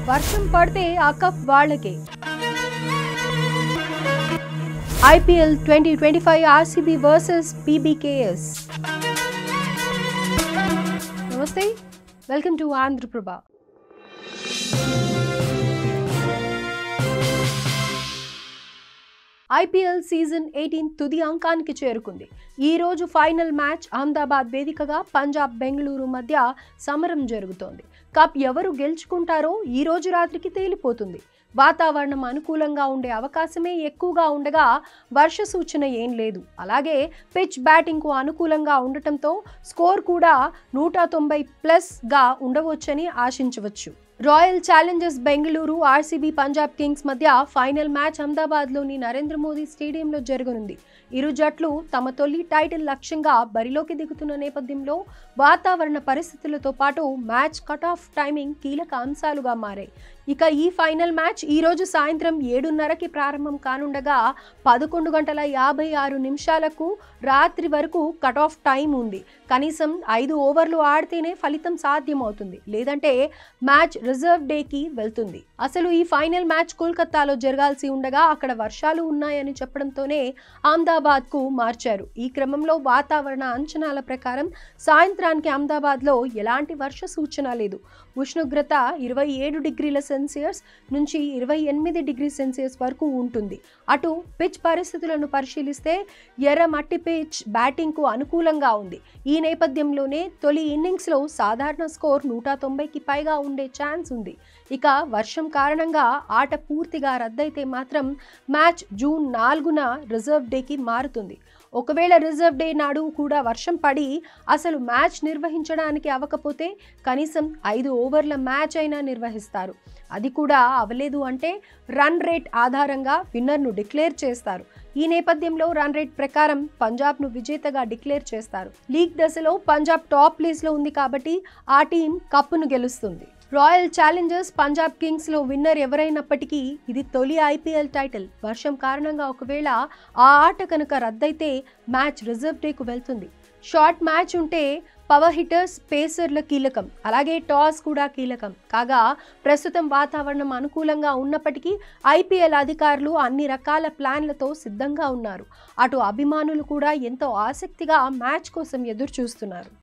వర్షం పడితే ఆ కప్ వాళ్ళకే. IPL 2025 RCB versus PBKS. నమస్తే, welcome to Andhraprabha. IPL season 18 తుది అంకానికి చేరుకుంది. ఈ రోజు ఫైనల్ మ్యాచ్ అహ్మదాబాద్ వేదికగా పంజాబ్ బెంగళూరు మధ్య సమరం జరుగుతోంది. కప్ ఎవరు గెలుచుకుంటారో ఈ రోజు రాత్రికి తేలిపోతుంది. వాతావరణం అనుకూలంగా ఉండే అవకాశమే ఎక్కువగా ఉండగా వర్ష సూచన ఏం లేదు. అలాగే పిచ్ బ్యాటింగ్కు అనుకూలంగా ఉండటంతో స్కోర్ కూడా 190+ ఉండవచ్చని ఆశించవచ్చు. Royal Challengers Bengaluru, RCB Punjab Kings మధ్య ఫైనల్ మ్యాచ్ అహ్మదాబాద్లోని నరేంద్ర మోదీ స్టేడియంలో జరగనుంది. ఇరు జట్లు తమ తొలి టైటిల్ లక్ష్యంగా బరిలోకి దిగుతున్న నేపథ్యంలో వాతావరణ పరిస్థితులతో పాటు మ్యాచ్ కట్ ఆఫ్ టైమింగ్ కీలక అంశాలుగా మారాయి. ఇక ఈ ఫైనల్ మ్యాచ్ ఈ రోజు సాయంత్రం 7:30కి ప్రారంభం కానుండగా 11:56 రాత్రి వరకు కట్ ఆఫ్ టైం ఉంది. కనీసం 5 ఓవర్లు ఆడితేనే ఫలితం సాధ్యమవుతుంది, లేదంటే మ్యాచ్ రిజర్వ్ డేకి వెళ్తుంది. అసలు ఈ ఫైనల్ మ్యాచ్ కోల్కతాలో జరగాల్సి ఉండగా అక్కడ వర్షాలు ఉన్నాయని చెప్పడంతోనే అహ్మదాబాద్కు మార్చారు. ఈ క్రమంలో వాతావరణ అంచనాల ప్రకారం సాయంత్రానికి అహ్మదాబాద్లో ఎలాంటి వర్ష సూచన లేదు. ఉష్ణోగ్రత 27°C నుంచి 28°C వరకు ఉంటుంది. అటు పిచ్ పరిస్థితులను పరిశీలిస్తే ఎర్ర మట్టి పిచ్ బ్యాటింగ్కు అనుకూలంగా ఉంది. ఈ నేపథ్యంలోనే తొలి ఇన్నింగ్స్లో సాధారణ స్కోర్ 190కి పైగా ఉండే ఛాన్స్ ఉంది. ఇక వర్షం కారణంగా ఆట పూర్తిగా రద్దయితే మాత్రం మ్యాచ్ జూన్ 4న రిజర్వ్ డేకి మారుతుంది. ఒకవేళ రిజర్వ్ డే నాడు కూడా వర్షం పడి అసలు మ్యాచ్ నిర్వహించడానికి అవ్వకపోతే కనీసం 5 ఓవర్ల మ్యాచ్ అయినా నిర్వహిస్తారు. అది కూడా అవ్వలేదు అంటే రన్ రేట్ ఆధారంగా విన్నర్ను డిక్లేర్ చేస్తారు. ఈ నేపథ్యంలో రన్ రేట్ ప్రకారం పంజాబ్ను విజేతగా డిక్లేర్ చేస్తారు. లీగ్ దశలో పంజాబ్ టాప్ ప్లేస్లో ఉంది కాబట్టి ఆ టీం కప్పును గెలుస్తుంది. రాయల్ ఛాలెంజర్స్ పంజాబ్ కింగ్స్లో విన్నర్ ఎవరైనప్పటికీ ఇది తొలి IPL టైటిల్. వర్షం కారణంగా ఒకవేళ ఆ ఆట కనుక రద్దయితే మ్యాచ్ రిజర్వ్ డేకు వెళ్తుంది. షార్ట్ మ్యాచ్ ఉంటే పవర్ హిట్టర్స్, పేసర్ల కీలకం, అలాగే టాస్ కూడా కీలకం కాగా ప్రస్తుతం వాతావరణం అనుకూలంగా ఉన్నప్పటికీ IPL అధికారులు అన్ని రకాల ప్లాన్లతో సిద్ధంగా ఉన్నారు. అటు అభిమానులు కూడా ఎంతో ఆసక్తిగా మ్యాచ్ కోసం ఎదురు చూస్తున్నారు.